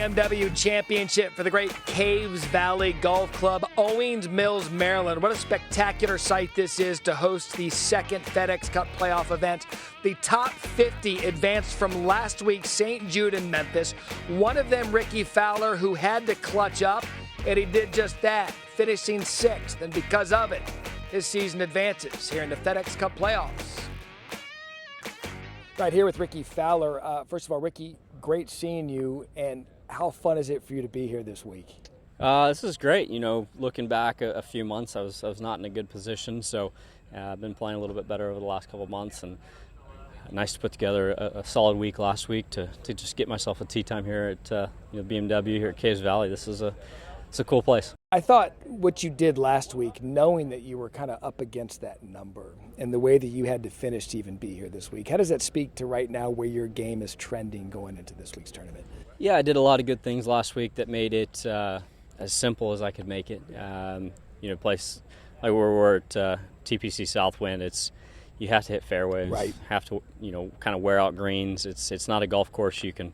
BMW Championship for the great Caves Valley Golf Club, Owings Mills, Maryland. What a spectacular sight this is to host the second FedEx Cup playoff event. The top 50 advanced from last week's St. Jude in Memphis. One of them, Rickie Fowler, who had to clutch up, and he did just that, finishing sixth. And because of it, his season advances here in the FedEx Cup playoffs. Right here with Rickie Fowler. First of all, Rickie, great seeing you, and how fun is it for you to be here this week? This is great. You know, looking back a few months, I was not in a good position, so I've been playing a little bit better over the last couple of months, and nice to put together a solid week last week to just get myself a tee time here at BMW here at Caves Valley. It's a cool place. I thought what you did last week, knowing that you were kind of up against that number and the way that you had to finish to even be here this week, how does that speak to right now where your game is trending going into this week's tournament? Yeah, I did a lot of good things last week that made it as simple as I could make it. Place like where we're at TPC Southwind, you have to hit fairways, right. Have to kind of wear out greens. It's not a golf course you can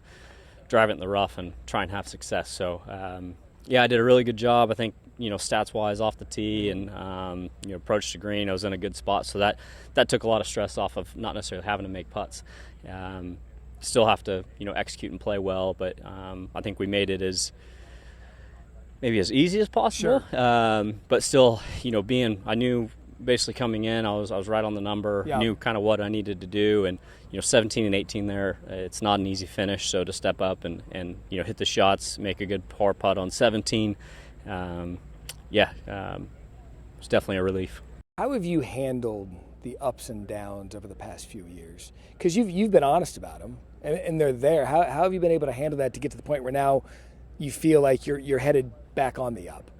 drive it in the rough and try and have success. So. Yeah, I did a really good job. I think, stats-wise off the tee and, approach to green, I was in a good spot. So that took a lot of stress off of not necessarily having to make putts. Still have to, execute and play well, but I think we made it as easy as possible. Sure. But still, I knew basically coming in, I was right on the number, yeah. Knew kind of what I needed to do, and 17 and 18 there, it's not an easy finish. So to step up and hit the shots, make a good par putt on 17, it's definitely a relief. How have you handled the ups and downs over the past few years? Because you've been honest about them, and they're there. How have you been able to handle that to get to the point where now you feel like you're headed back on the up?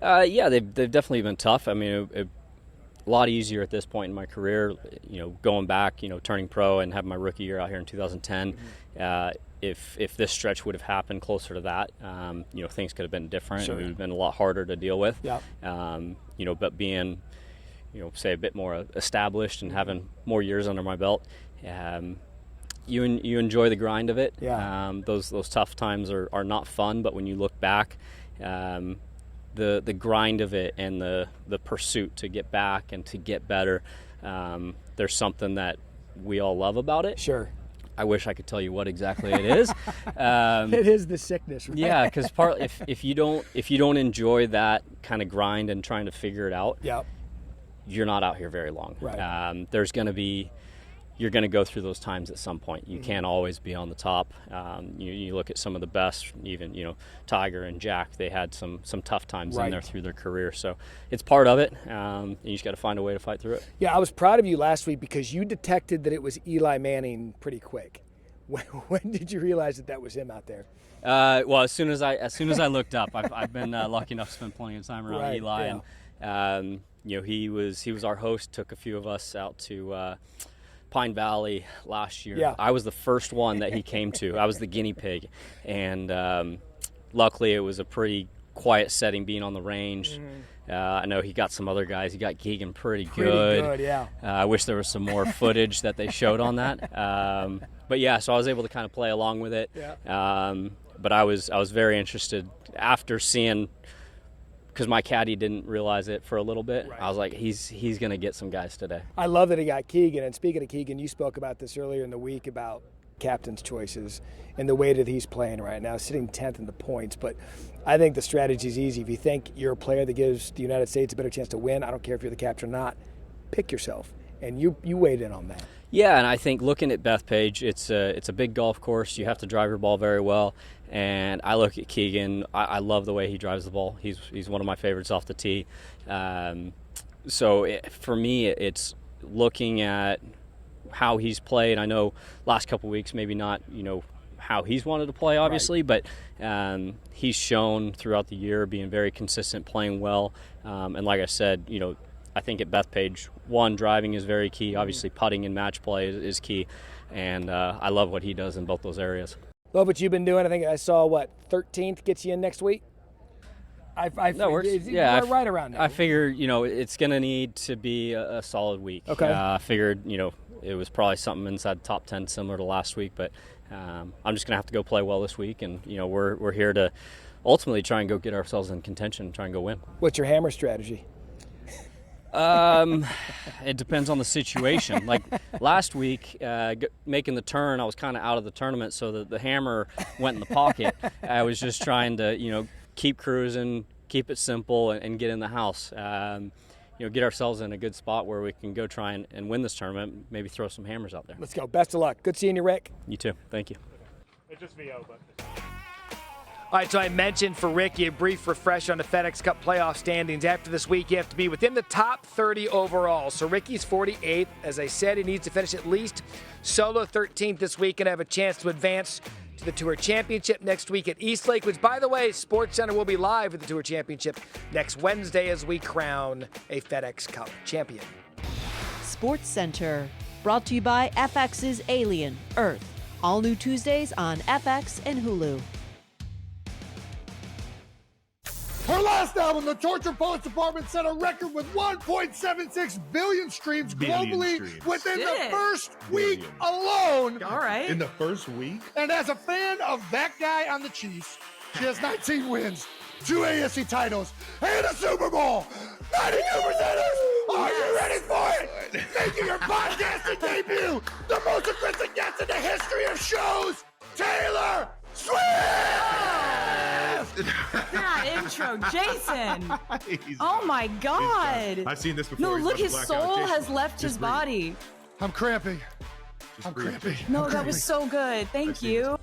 They've definitely been tough. I mean, a lot easier at this point in my career, going back, turning pro and having my rookie year out here in 2010. Mm-hmm. If this stretch would have happened closer to that, things could have been different. Sure. It would have been a lot harder to deal with. Yeah. But being, say a bit more established and having more years under my belt, you enjoy the grind of it. Yeah. Those tough times are not fun, but when you look back, the grind of it and the pursuit to get back and to get better, there's something that we all love about it. Sure. I wish I could tell you what exactly it is. It is the sickness, right? Yeah, because if you don't enjoy that kind of grind and trying to figure it out, yep. You're not out here very long. Right. You're going to go through those times at some point. You mm-hmm. can't always be on the top. You look at some of the best, even Tiger and Jack. They had some tough times right. in there through their career. So it's part of it. You just got to find a way to fight through it. Yeah, I was proud of you last week because you detected that it was Eli Manning pretty quick. When did you realize that was him out there? Well, as soon as I looked up, I've been lucky enough to spend plenty of time around right, Eli, yeah. and he was our host. Took a few of us out to Pine Valley last year. Yeah. I was the first one that he came to. I was the guinea pig, and luckily it was a pretty quiet setting being on the range. Mm-hmm. I know he got some other guys. He got Keegan pretty good. Yeah. I wish there was some more footage that they showed on that. But yeah, so I was able to kind of play along with it. Yeah. But I was very interested after seeing, because my caddy didn't realize it for a little bit. Right. I was like, he's going to get some guys today. I love that he got Keegan. And speaking of Keegan, you spoke about this earlier in the week about captain's choices and the way that he's playing right now, sitting 10th in the points. But I think the strategy is easy. If you think you're a player that gives the United States a better chance to win, I don't care if you're the captain or not, pick yourself. And you weighed in on that. Yeah, and I think looking at Bethpage, it's a big golf course. You have to drive your ball very well. And I look at Keegan. I love the way he drives the ball. He's one of my favorites off the tee. For me, it's looking at how he's played. I know last couple weeks maybe not how he's wanted to play, obviously, right. But he's shown throughout the year being very consistent, playing well. And like I said, I think at Bethpage, driving is very key. Obviously, putting in match play is key. And I love what he does in both those areas. Love what you've been doing. I think I saw, 13th gets you in next week? That works. Yeah, right around there. I figure, it's going to need to be a solid week. Okay. I figured, it was probably something inside the top 10 similar to last week, but I'm just going to have to go play well this week, and we're here to ultimately try and go get ourselves in contention and try and go win. What's your hammer strategy? It depends on the situation. Like last week, making the turn, I was kind of out of the tournament, so the hammer went in the pocket. I was just trying to, keep cruising, keep it simple, and get in the house. Get ourselves in a good spot where we can go try and win this tournament, maybe throw some hammers out there. Let's go. Best of luck. Good seeing you, Rick. You too. Thank you. It's just VO, but... All right, so I mentioned for Rickie a brief refresh on the FedEx Cup playoff standings. After this week, you have to be within the top 30 overall. So Rickie's 48th. As I said, he needs to finish at least solo 13th this week and have a chance to advance to the Tour Championship next week at Eastlake, which, by the way, SportsCenter will be live at the Tour Championship next Wednesday as we crown a FedEx Cup champion. SportsCenter, brought to you by FX's Alien Earth. All new Tuesdays on FX and Hulu. Her last album, The Torture Poets Department, set a record with 1.76 billion streams globally within the first week alone. All right. In the first week? And as a fan of that guy on the Chiefs, she has 19 wins, 2 AFC titles, and a Super Bowl. 92 percenters! Are you ready for it? Making her podcasting debut, the most aggressive guest in the history of shows, Taylor Swift! That intro, Jason. Oh my God. I've seen this before. No, He's look, about to his black soul out. has Jason, left his just breathe. body. I'm cramping. Just breathe. No, that was so good. Thank you.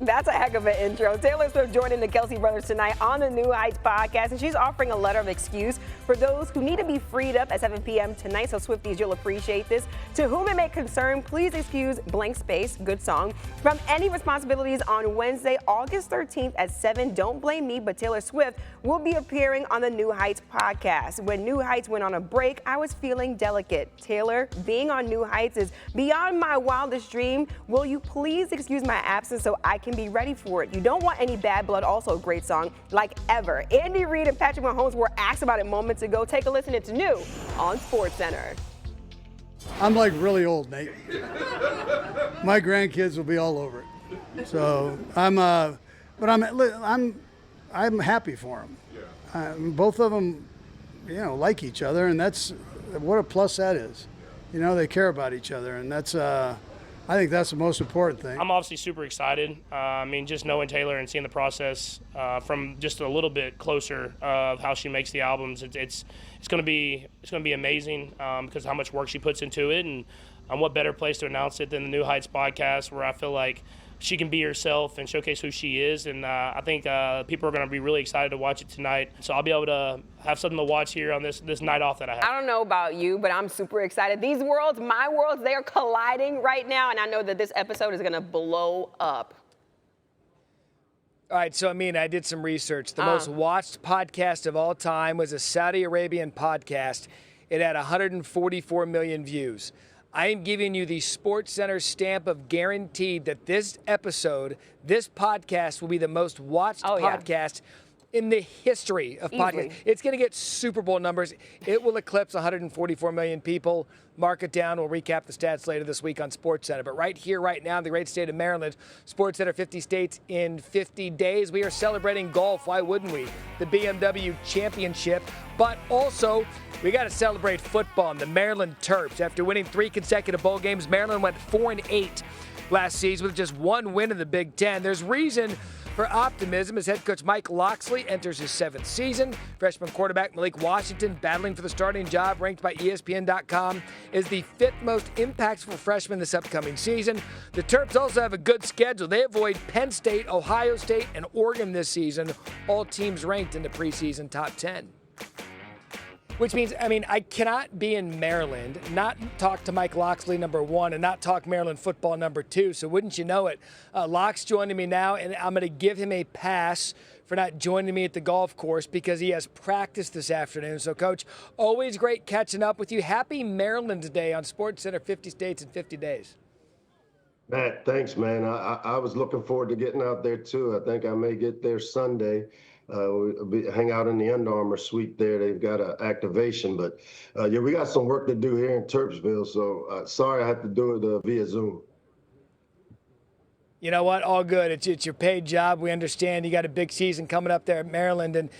That's a heck of an intro. Taylor Swift joining the Kelsey brothers tonight on the New Heights podcast, and she's offering a letter of excuse for those who need to be freed up at 7 p.m. tonight. So Swifties, you'll appreciate this. To whom it may concern, please excuse blank space, good song, from any responsibilities on Wednesday, August 13th at 7. Don't blame me, but Taylor Swift will be appearing on the New Heights podcast. When New Heights went on a break, I was feeling delicate. Taylor, being on New Heights is beyond my wildest dream. Will you please excuse my absence so I can be ready for it? You don't want any bad blood. Also a great song, like Ever. Andy Reid and Patrick Mahomes were asked about it moments ago. Take a listen. It's new on SportsCenter. I'm like really old, Nate. My grandkids will be all over it. So I'm happy for them. Both of them, like each other, and that's what a plus that is. They care about each other, and that's. I think that's the most important thing. I'm obviously super excited. Just knowing Taylor and seeing the process from just a little bit closer of how she makes the albums, it's going to be amazing because how much work she puts into it, and what better place to announce it than the New Heights podcast, where I feel like she can be herself and showcase who she is. And I think people are going to be really excited to watch it tonight. So I'll be able to have something to watch here on this night off that I have. I don't know about you, but I'm super excited. These worlds, my worlds, they are colliding right now, and I know that this episode is going to blow up. All right, so I did some research. The most watched podcast of all time was a Saudi Arabian podcast. It had 144 million views. I am giving you the SportsCenter stamp of guaranteed that this episode, this podcast, will be the most watched podcast in the history of podcasts. It's going to get Super Bowl numbers. It will eclipse 144 million people. Mark it down. We'll recap the stats later this week on SportsCenter. But right here, right now, in the great state of Maryland, SportsCenter 50 states in 50 days. We are celebrating golf. Why wouldn't we? The BMW Championship. But also, we got to celebrate football and the Maryland Terps. After winning 3 consecutive bowl games, Maryland went 4-8 last season with just 1 win in the Big Ten. There's reason for optimism as head coach Mike Locksley enters his 7th season. Freshman quarterback Malik Washington, battling for the starting job, ranked by ESPN.com, is the 5th most impactful freshman this upcoming season. The Terps also have a good schedule. They avoid Penn State, Ohio State, and Oregon this season, all teams ranked in the preseason top 10. Which means, I cannot be in Maryland, not talk to Mike Locksley, number 1, and not talk Maryland football, number 2. So wouldn't you know it, Locke's joining me now, and I'm going to give him a pass for not joining me at the golf course because he has practice this afternoon. So, Coach, always great catching up with you. Happy Maryland Day on SportsCenter 50 States in 50 Days. Matt, thanks, man. I was looking forward to getting out there, too. I think I may get there Sunday. hang out in the Under Armour suite there. They've got an activation. But, yeah, we got some work to do here in Terpsville. So sorry I had to do it via Zoom. You know what? All good. It's your paid job. We understand you got a big season coming up there at Maryland, and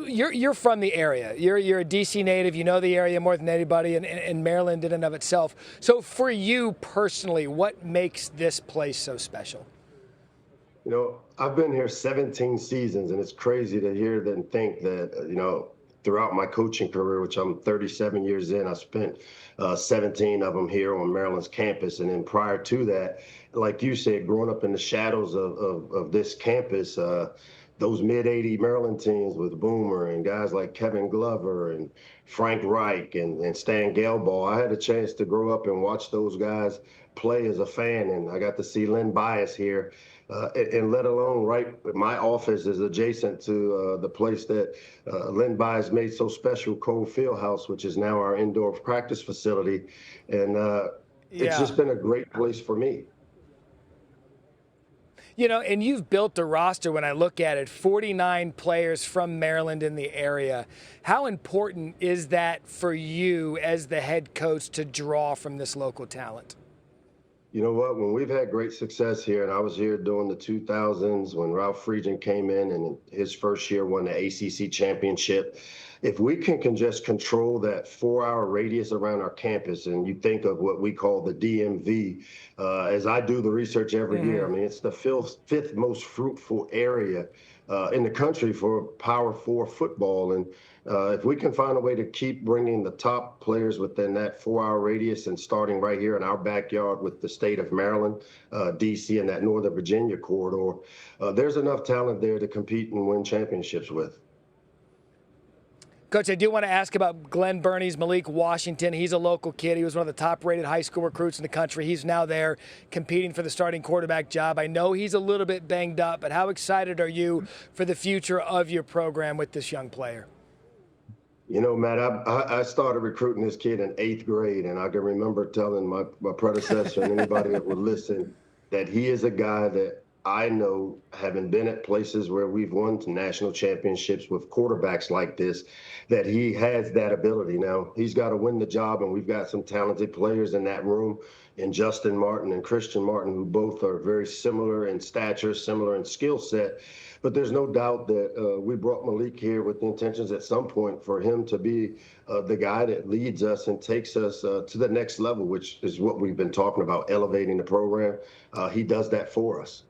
you're from the area. You're a DC native. You know the area more than anybody, in Maryland in and of itself. So for you personally, what makes this place so special? You know, I've been here 17 seasons, and it's crazy to hear and think that, you know, throughout my coaching career, which I'm 37 years in, I spent 17 of them here on Maryland's campus. And then prior to that, like you said, growing up in the shadows of this campus, those mid-'80 Maryland teams with Boomer and guys like Kevin Glover and Frank Reich and Stan Gelbaugh, I had a chance to grow up and watch those guys play as a fan. And I got to see Len Bias here. And let alone my office is adjacent to the place that Len Bias made so special, Cole Fieldhouse, which is now our indoor practice facility. And it's just been a great place for me. You know, and you've built a roster, when I look at it, 49 players from Maryland in the area. How important is that for you as the head coach to draw from this local talent? You know what? When we've had great success here, and I was here during the 2000s when Ralph Friedgen came in and his first year won the ACC championship. If we can just control that 4-hour radius around our campus, and you think of what we call the DMV, as I do the research every year, I mean, it's the fifth most fruitful area in the country for Power 4 football. And if we can find a way to keep bringing the top players within that 4-hour radius and starting right here in our backyard with the state of Maryland, D.C., and that Northern Virginia corridor, there's enough talent there to compete and win championships with. Coach, I do want to ask about Glenn Burney's Malik Washington. He's a local kid. He was one of the top-rated high school recruits in the country. He's now there competing for the starting quarterback job. I know he's a little bit banged up, but how excited are you for the future of your program with this young player? You know, Matt, I started recruiting this kid in 8th grade, and I can remember telling my predecessor and anybody that would listen that he is a guy that I know, having been at places where we've won national championships with quarterbacks like this, that he has that ability. Now, he's got to win the job, and we've got some talented players in that room, and Justin Martin and Christian Martin, who both are very similar in stature, similar in skill set. But there's no doubt that we brought Malik here with the intentions at some point for him to be the guy that leads us and takes us to the next level, which is what we've been talking about, elevating the program. He does that for us.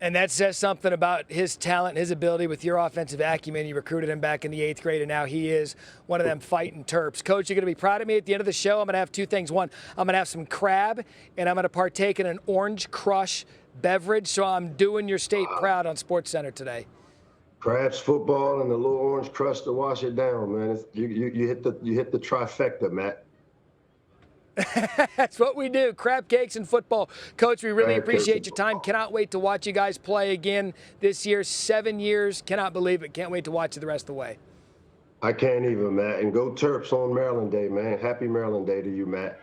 And that says something about his talent, his ability with your offensive acumen. You recruited him back in the 8th grade, and now he is one of them fighting Terps. Coach, you're going to be proud of me at the end of the show. I'm going to have two things. One, I'm going to have some crab, and I'm going to partake in an Orange Crush beverage. So I'm doing your state proud on SportsCenter today. Crabs, football, and a little Orange Crush to wash it down, man. You hit the trifecta, Matt. That's what we do. Crab cakes and football. Coach, we really appreciate your time. Cannot wait to watch you guys play again this year. 7 years. Cannot believe it. Can't wait to watch you the rest of the way. I can't even, Matt. And go Terps on Maryland Day, man. Happy Maryland Day to you, Matt.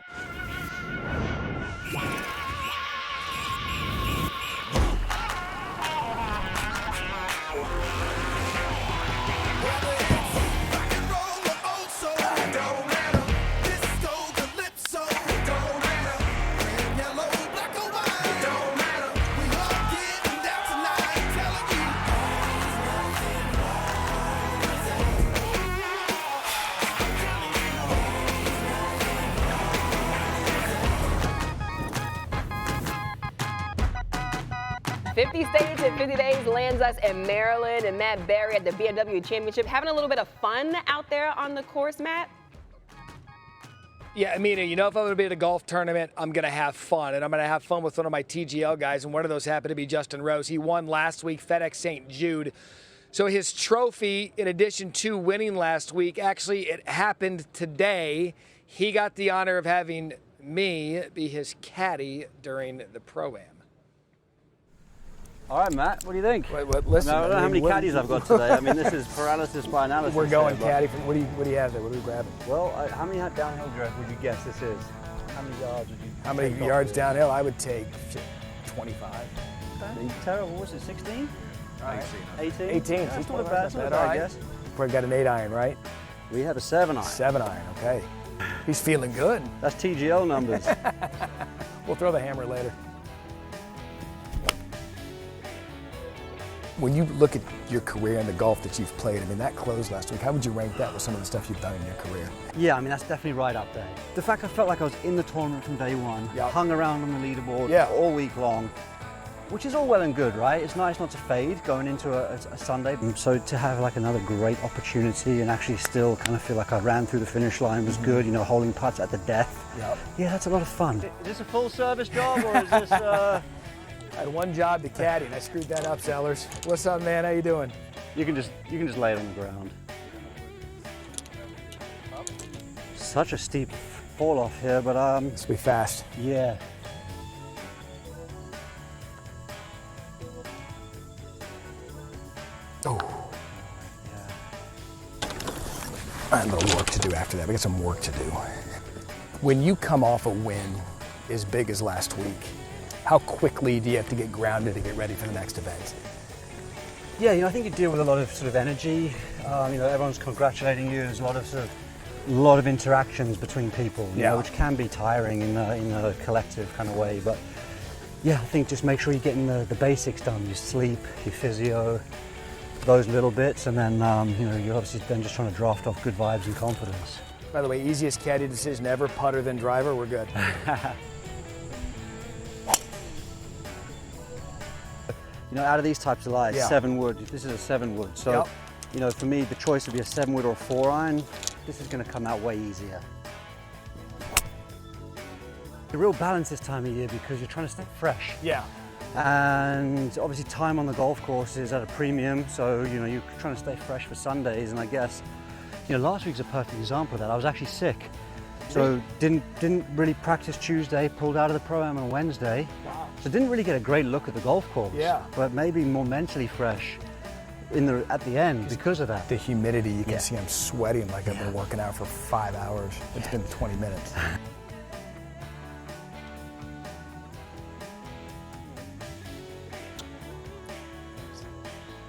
"50 States in 50 Days" lands us in Maryland, and Matt Barrie at the BMW Championship. Having a little bit of fun out there on the course, Matt? Yeah, I mean, you know, if I'm going to be at a golf tournament, I'm going to have fun. And I'm going to have fun with one of my TGL guys, and one of those happened to be Justin Rose. He won last week, FedEx St. Jude. So his trophy, in addition to winning last week, actually it happened today. He got the honor of having me be his caddy during the Pro-Am. All right, Matt, what do you think? Listen, I don't know how many caddies I've got today. I mean, this is paralysis by analysis. We're going caddy. What do you have there? What are we grabbing? Well, how many downhill drive would you guess this is? How many yards would you How many yards downhill? I would take 25. Okay. Terrible. What was it, 16? right. 18. 18. That's not bad, I guess. We got an 8 iron, right? We have a 7 iron. 7 iron, okay. He's feeling good. That's TGL numbers. We'll throw the hammer later. When you look at your career and the golf that you've played, I mean, that closed last week. How would you rank that with some of the stuff you've done in your career? Yeah, I mean, that's definitely right up there. The fact I felt like I was in the tournament from day one, Yep. hung around on the leaderboard Yeah. all week long, which is all well and good, right? It's nice not to fade going into a Sunday. So to have like another great opportunity and actually still kind of feel like I ran through the finish line was good, you know, holding putts at the death. Yep. Yeah, that's a lot of fun. Is this a full service job or is this... I had one job to caddy, and I screwed that up, Sellers. What's up, man? How you doing? You can just lay it on the ground. Such a steep fall off here, but Let's be fast. yeah. Oh. I have a little work to do after that. We got some work to do. When you come off a win as big as last week, how quickly do you have to get grounded to get ready for the next event? Yeah, you know, I think you deal with a lot of sort of energy. You know, everyone's congratulating you. There's a lot of interactions between people, you know, which can be tiring in a collective kind of way. But yeah, I think just make sure you're getting the basics done. Your sleep, your physio, those little bits, and then you know, you're obviously then just trying to draft off good vibes and confidence. By the way, easiest caddy decision ever, putter then driver. We're good. You know, out of these types of lies, 7 wood. This is a 7 wood. So, you know, for me, the choice would be a 7 wood or a 4 iron. This is going to come out way easier. The real balance this time of year because you're trying to stay fresh. Yeah. And obviously time on the golf course is at a premium. So, you know, you're trying to stay fresh for Sundays. And I guess, you know, last week's a perfect example of that. I was actually sick. So didn't really practice Tuesday, pulled out of the pro-am on Wednesday. Wow. So didn't really get a great look at the golf course. Yeah. But maybe more mentally fresh at the end because of that. The humidity, you can see I'm sweating like I've been working out for 5 hours. It's been 20 minutes.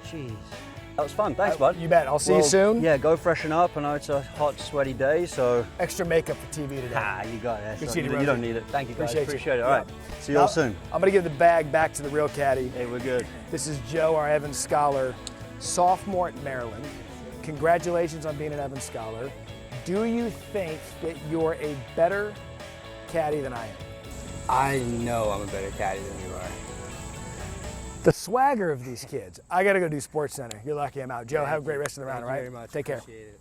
Jeez. That was fun. Thanks, bud. You bet. I'll see you soon. Yeah, go freshen up. I know it's a hot, sweaty day, so... Extra makeup for TV today. Ah, you got it. Good You don't need it. Thank you, guys. Appreciate it. All right. See you all soon. I'm going to give the bag back to the real caddy. Hey, we're good. This is Joe, our Evans Scholar, sophomore at Maryland. Congratulations on being an Evans Scholar. Do you think that you're a better caddy than I am? I know I'm a better caddy than you are. The swagger of these kids. I got to go do SportsCenter. You're lucky I'm out. Joe, have a great rest of the round, all right? Thank you very much. Take care. Appreciate it.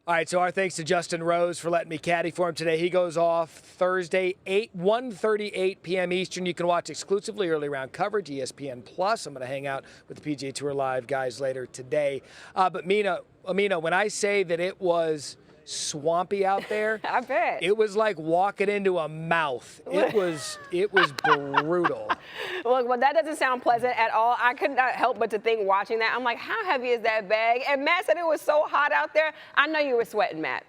All right, so our thanks to Justin Rose for letting me caddy for him today. He goes off Thursday, 1:38 p.m. Eastern. You can watch exclusively early round coverage, ESPN Plus. I'm going to hang out with the PGA Tour Live guys later today. But Amina, when I say that it was swampy out there, I bet. it was like walking into a mouth. It was brutal. Look, well, that doesn't sound pleasant at all. I could not help but to think watching that. I'm like, how heavy is that bag? And Matt said it was so hot out there. I know you were sweating, Matt.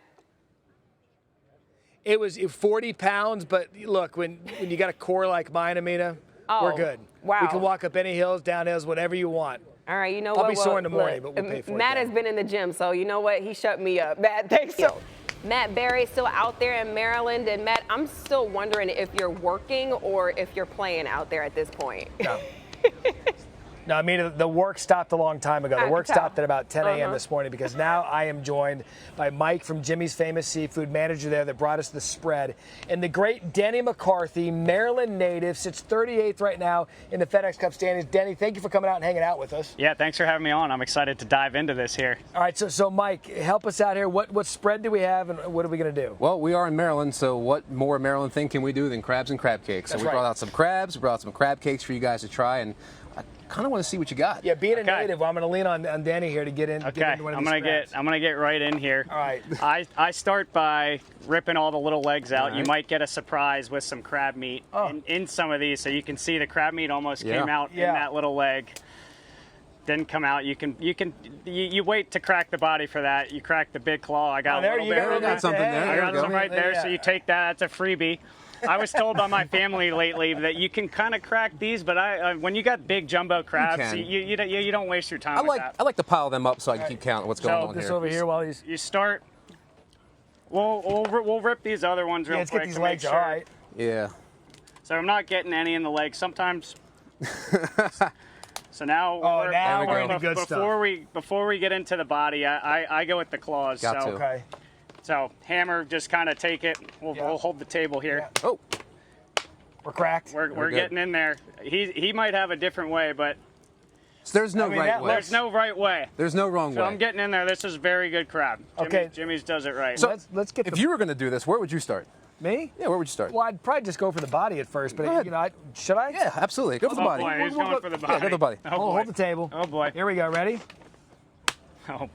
It was 40 pounds, but look, when you got a core like mine, Amina, we're good. Wow. We can walk up any hills, down hills, whatever you want. All right, you know what? I'll be sore in the morning, but we'll pay for it. Matt has been in the gym, so you know what? He shut me up. Matt, thanks. So, Matt Barrie still out there in Maryland, and Matt, I'm still wondering if you're working or if you're playing out there at this point. No. No, I mean, the work stopped a long time ago. The work stopped at about 10 a.m. this morning because now I am joined by Mike from Jimmy's Famous Seafood, manager there that brought us the spread. And the great Denny McCarthy, Maryland native, sits 38th right now in the FedEx Cup standings. Denny, thank you for coming out and hanging out with us. Yeah, thanks for having me on. I'm excited to dive into this here. All right, so Mike, help us out here. What spread do we have and what are we going to do? Well, we are in Maryland, so what more Maryland thing can we do than crabs and crab cakes? So we brought out some crabs, we brought out some crab cakes for you guys to try, and I kind of want to see what you got. Yeah, being a native, I'm going to lean on Danny here to get in. Okay, get into one of these I'm gonna get right in here. All right. I start by ripping all the little legs out. Right. You might get a surprise with some crab meat in some of these, so you can see the crab meat almost came out in that little leg. didn't come out. You wait to crack the body for that. You crack the big claw. I got a little bit. I got something there. I got some right there. So you take that. That's a freebie. I was told by my family lately that you can kind of crack these, but when you got big jumbo crabs, you don't waste your time. I like to pile them up so I can keep counting what's going on here. This over here while he's. You start. We'll rip these other ones real let's quick. Get these to legs make sure. all right. Yeah. So I'm not getting any in the legs. Sometimes. So now, now we're in the good stuff. Before we get into the body, I go with the claws. Okay. So hammer, just kind of take it. We'll hold the table here. Yeah. Oh. We're cracked. We're getting in there. He might have a different way, but so there's no right way. There's no right way. There's no wrong way. So I'm getting in there. This is very good crab. Jimmy's does it right. So let's get. If you were going to do this, where would you start? Me? Yeah, where would you start? Well, I'd probably just go for the body at first, but should I? Yeah, absolutely. Go for the body. Boy, he's going for the body. Yeah, go for the body. Hold the table. Oh boy. Here we go. Ready? Oh.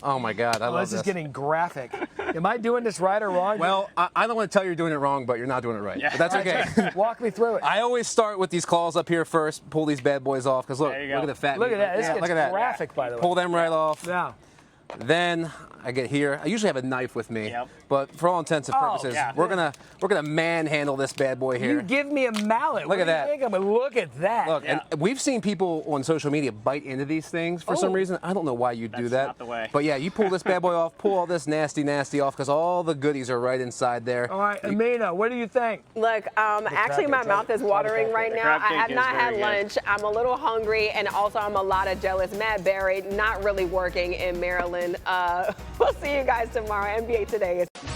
Oh my God, I love this. This is getting graphic. Am I doing this right or wrong? Well, I don't want to tell you you're doing it wrong, but you're not doing it right. Yeah. But that's okay. Walk me through it. I always start with these claws up here first, pull these bad boys off, because look at the fat Look meat. at that. This Look gets at that. graphic, by the way. Pull them right off. Yeah. Then I get here. I usually have a knife with me, but for all intents and purposes, yeah. we're gonna manhandle this bad boy here. You give me a mallet. Look at that. Look at that. Look, and we've seen people on social media bite into these things for some reason. I don't know why you do that. Not the way. But yeah, you pull this bad boy off, pull all this nasty off, because all the goodies are right inside there. All right, Amina, what do you think? Look, actually my mouth is watering right now. I have not had lunch. I'm a little hungry, and also I'm a lot of jealous. Matt Barrie not really working in Maryland. We'll see you guys tomorrow. NBA Today is.